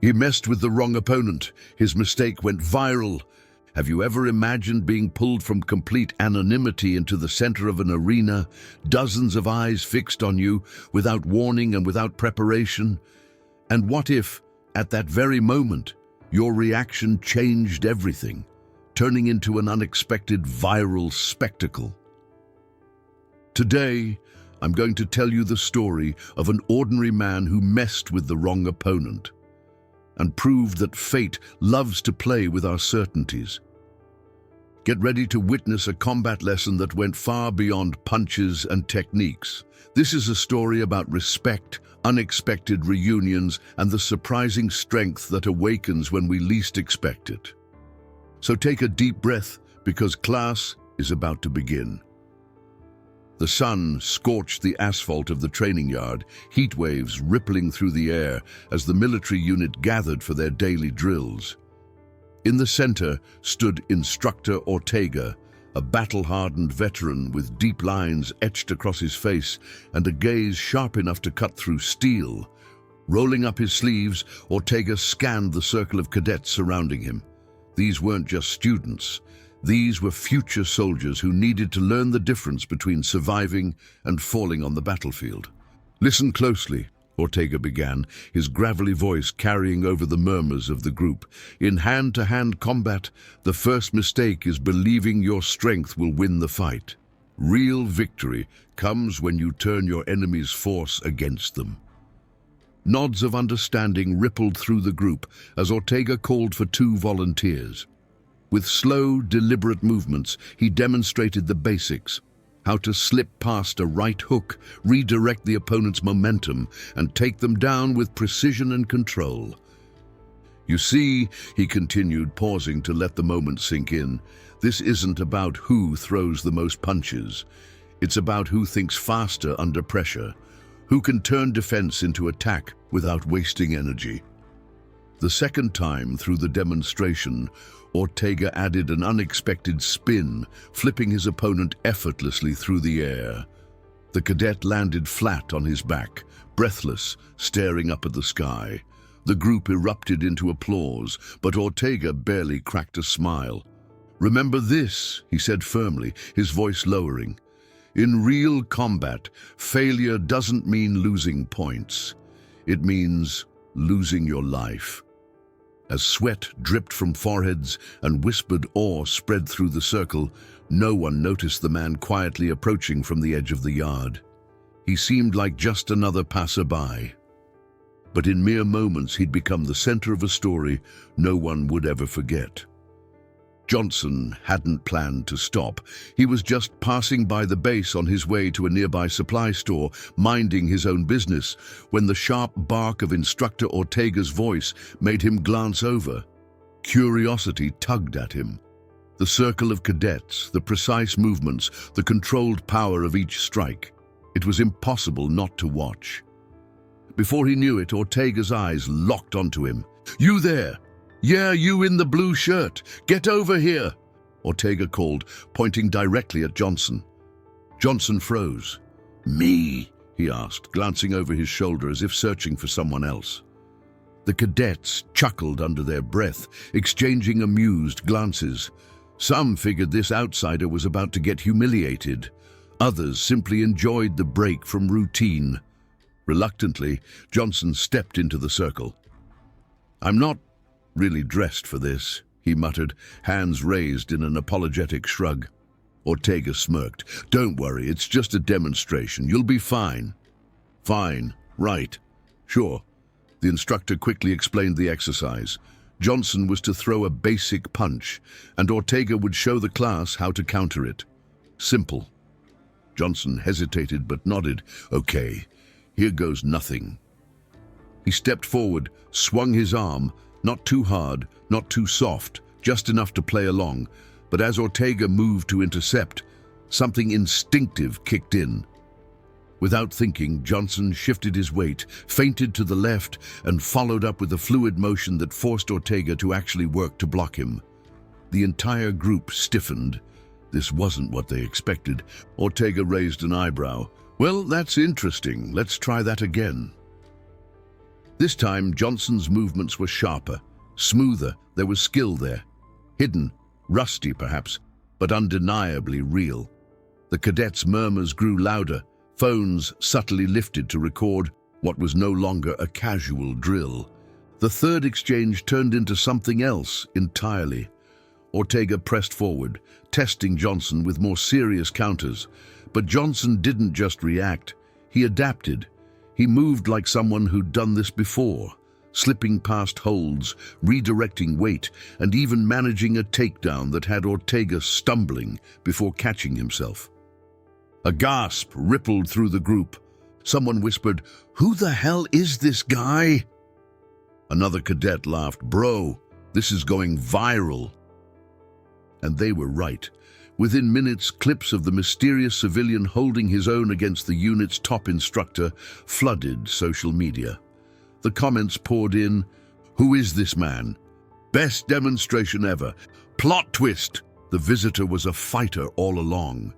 He messed with the wrong opponent. His mistake went viral. Have you ever imagined being pulled from complete anonymity into the center of an arena, dozens of eyes fixed on you, without warning and without preparation? And what if, at that very moment, your reaction changed everything, turning into an unexpected viral spectacle? Today, I'm going to tell you the story of an ordinary man who messed with the wrong opponent and proved that fate loves to play with our certainties. Get ready to witness a combat lesson that went far beyond punches and techniques. This is a story about respect, unexpected reunions, and the surprising strength that awakens when we least expect it. So take a deep breath, because class is about to begin. The sun scorched the asphalt of the training yard, heat waves rippling through the air as the military unit gathered for their daily drills. In the center stood Instructor Ortega, a battle-hardened veteran with deep lines etched across his face and a gaze sharp enough to cut through steel. Rolling up his sleeves, Ortega scanned the circle of cadets surrounding him. These weren't just students. These were future soldiers who needed to learn the difference between surviving and falling on the battlefield. "Listen closely," Ortega began, his gravelly voice carrying over the murmurs of the group. "In hand-to-hand combat, the first mistake is believing your strength will win the fight. Real victory comes when you turn your enemy's force against them." Nods of understanding rippled through the group as Ortega called for 2 volunteers. With slow, deliberate movements, he demonstrated the basics: how to slip past a right hook, redirect the opponent's momentum, and take them down with precision and control. "You see," he continued, pausing to let the moment sink in, "this isn't about who throws the most punches. It's about who thinks faster under pressure, who can turn defense into attack without wasting energy." The second time through the demonstration, Ortega added an unexpected spin, flipping his opponent effortlessly through the air. The cadet landed flat on his back, breathless, staring up at the sky. The group erupted into applause, but Ortega barely cracked a smile. "Remember this," he said firmly, his voice lowering. "In real combat, failure doesn't mean losing points. It means losing your life." As sweat dripped from foreheads and whispered awe spread through the circle, no one noticed the man quietly approaching from the edge of the yard. He seemed like just another passerby. But in mere moments he'd become the center of a story no one would ever forget. Johnson hadn't planned to stop. He was just passing by the base on his way to a nearby supply store, minding his own business, when the sharp bark of Instructor Ortega's voice made him glance over. Curiosity tugged at him. The circle of cadets, the precise movements, the controlled power of each strike. It was impossible not to watch. Before he knew it, Ortega's eyes locked onto him. "You there! Yeah, you in the blue shirt! Get over here!" Ortega called, pointing directly at Johnson. Johnson froze. "Me?" he asked, glancing over his shoulder as if searching for someone else. The cadets chuckled under their breath, exchanging amused glances. Some figured this outsider was about to get humiliated. Others simply enjoyed the break from routine. Reluctantly, Johnson stepped into the circle. "I'm not really dressed for this," he muttered, hands raised in an apologetic shrug. Ortega smirked. "Don't worry, it's just a demonstration. You'll be fine." "Fine, right. Sure." The instructor quickly explained the exercise. Johnson was to throw a basic punch, and Ortega would show the class how to counter it. Simple. Johnson hesitated but nodded. "Okay, here goes nothing." He stepped forward, swung his arm, not too hard, not too soft, just enough to play along. But as Ortega moved to intercept, something instinctive kicked in. Without thinking, Johnson shifted his weight, feinted to the left, and followed up with a fluid motion that forced Ortega to actually work to block him. The entire group stiffened. This wasn't what they expected. Ortega raised an eyebrow. "Well, that's interesting. Let's try that again." This time, Johnson's movements were sharper, smoother. There was skill there. Hidden, rusty perhaps, but undeniably real. The cadets' murmurs grew louder, phones subtly lifted to record what was no longer a casual drill. The third exchange turned into something else entirely. Ortega pressed forward, testing Johnson with more serious counters. But Johnson didn't just react, he adapted. He moved like someone who'd done this before, slipping past holds, redirecting weight, and even managing a takedown that had Ortega stumbling before catching himself. A gasp rippled through the group. Someone whispered, "Who the hell is this guy?" Another cadet laughed, "Bro, this is going viral." And they were right. Within minutes, clips of the mysterious civilian holding his own against the unit's top instructor flooded social media. The comments poured in, "Who is this man? Best demonstration ever. Plot twist. The visitor was a fighter all along."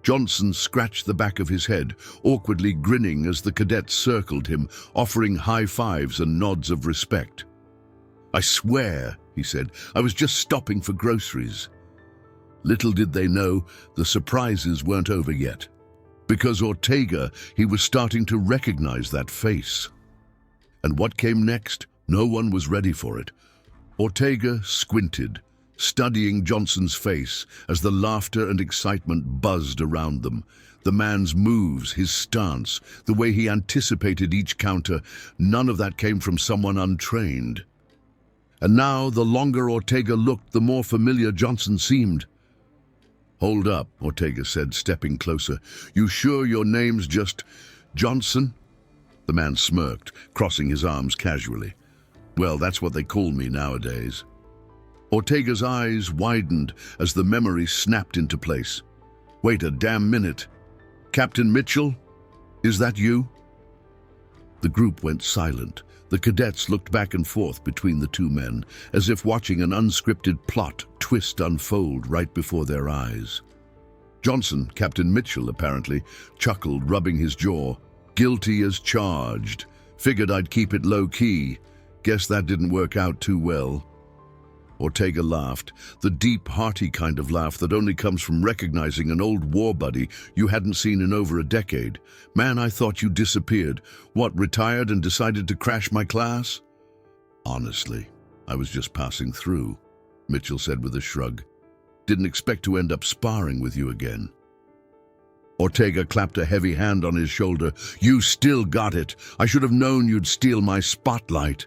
Johnson scratched the back of his head, awkwardly grinning as the cadets circled him, offering high fives and nods of respect. "I swear," he said, "I was just stopping for groceries." Little did they know, the surprises weren't over yet. Because Ortega, he was starting to recognize that face. And what came next? No one was ready for it. Ortega squinted, studying Johnson's face as the laughter and excitement buzzed around them. The man's moves, his stance, the way he anticipated each counter, none of that came from someone untrained. And now, the longer Ortega looked, the more familiar Johnson seemed. "Hold up," Ortega said, stepping closer. "You sure your name's just Johnson?" The man smirked, crossing his arms casually. "Well, that's what they call me nowadays." Ortega's eyes widened as the memory snapped into place. "Wait a damn minute. Captain Mitchell? Is that you?" The group went silent. The cadets looked back and forth between the two men, as if watching an unscripted plot twist unfold right before their eyes. Johnson, Captain Mitchell apparently, chuckled, rubbing his jaw. "Guilty as charged. Figured I'd keep it low-key. Guess that didn't work out too well." Ortega laughed, the deep, hearty kind of laugh that only comes from recognizing an old war buddy you hadn't seen in over a decade. "Man, I thought you disappeared. What, retired and decided to crash my class?" "Honestly, I was just passing through," Mitchell said with a shrug. "Didn't expect to end up sparring with you again." Ortega clapped a heavy hand on his shoulder. "You still got it. I should have known you'd steal my spotlight."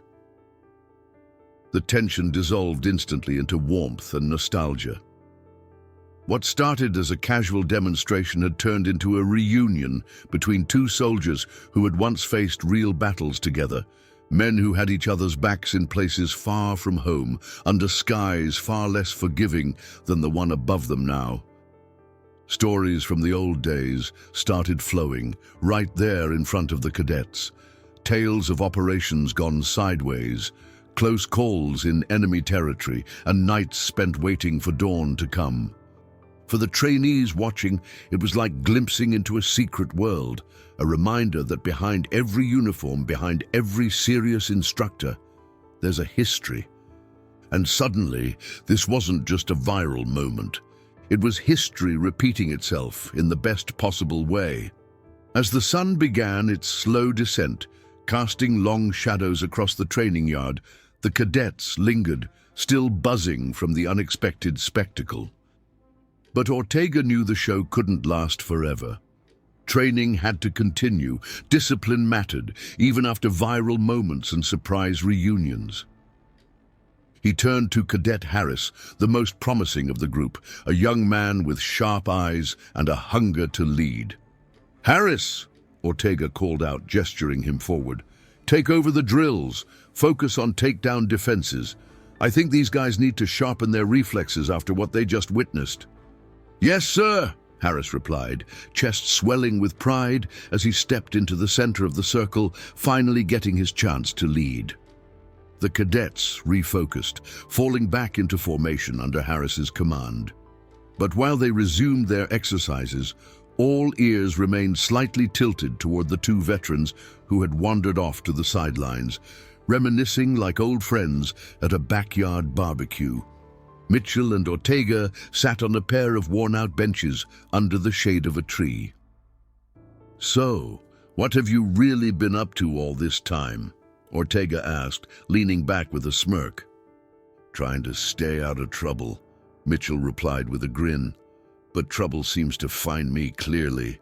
The tension dissolved instantly into warmth and nostalgia. What started as a casual demonstration had turned into a reunion between two soldiers who had once faced real battles together, men who had each other's backs in places far from home, under skies far less forgiving than the one above them now. Stories from the old days started flowing, right there in front of the cadets. Tales of operations gone sideways, close calls in enemy territory, and nights spent waiting for dawn to come. For the trainees watching, it was like glimpsing into a secret world, a reminder that behind every uniform, behind every serious instructor, there's a history. And suddenly, this wasn't just a viral moment. It was history repeating itself in the best possible way. As the sun began its slow descent, casting long shadows across the training yard, the cadets lingered, still buzzing from the unexpected spectacle. But Ortega knew the show couldn't last forever. Training had to continue. Discipline mattered, even after viral moments and surprise reunions. He turned to Cadet Harris, the most promising of the group, a young man with sharp eyes and a hunger to lead. "Harris!" Ortega called out, gesturing him forward. "Take over the drills. Focus on takedown defenses. I think these guys need to sharpen their reflexes after what they just witnessed." "Yes, sir," Harris replied, chest swelling with pride as he stepped into the center of the circle, finally getting his chance to lead. The cadets refocused, falling back into formation under Harris's command. But while they resumed their exercises, all ears remained slightly tilted toward the two veterans who had wandered off to the sidelines, reminiscing like old friends at a backyard barbecue. Mitchell and Ortega sat on a pair of worn-out benches under the shade of a tree. "So, what have you really been up to all this time?" Ortega asked, leaning back with a smirk. "Trying to stay out of trouble," Mitchell replied with a grin. "But trouble seems to find me clearly."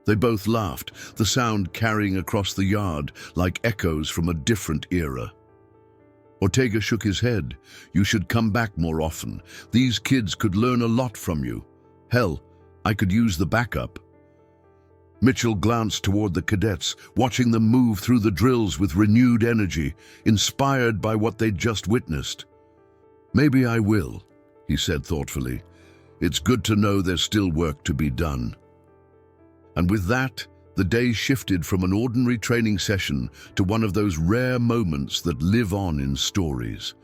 They both laughed, the sound carrying across the yard like echoes from a different era. Ortega shook his head. "You should come back more often. These kids could learn a lot from you. Hell, I could use the backup." Mitchell glanced toward the cadets, watching them move through the drills with renewed energy, inspired by what they'd just witnessed. "Maybe I will," he said thoughtfully. "It's good to know there's still work to be done." And with that, the day shifted from an ordinary training session to one of those rare moments that live on in stories,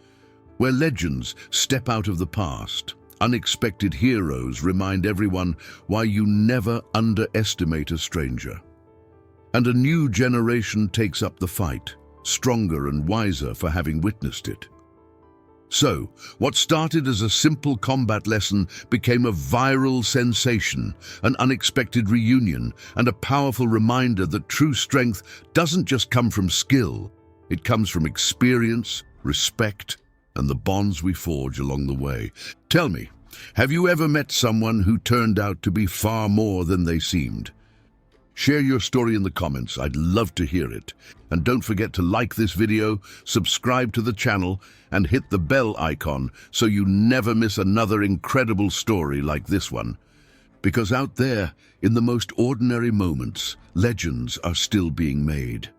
where legends step out of the past. Unexpected heroes remind everyone why you never underestimate a stranger. And a new generation takes up the fight, stronger and wiser for having witnessed it. So, what started as a simple combat lesson became a viral sensation, an unexpected reunion, and a powerful reminder that true strength doesn't just come from skill, it comes from experience, respect, and the bonds we forge along the way. Tell me, have you ever met someone who turned out to be far more than they seemed? Share your story in the comments. I'd love to hear it. And don't forget to like this video, subscribe to the channel, and hit the bell icon so you never miss another incredible story like this one. Because out there, in the most ordinary moments, legends are still being made.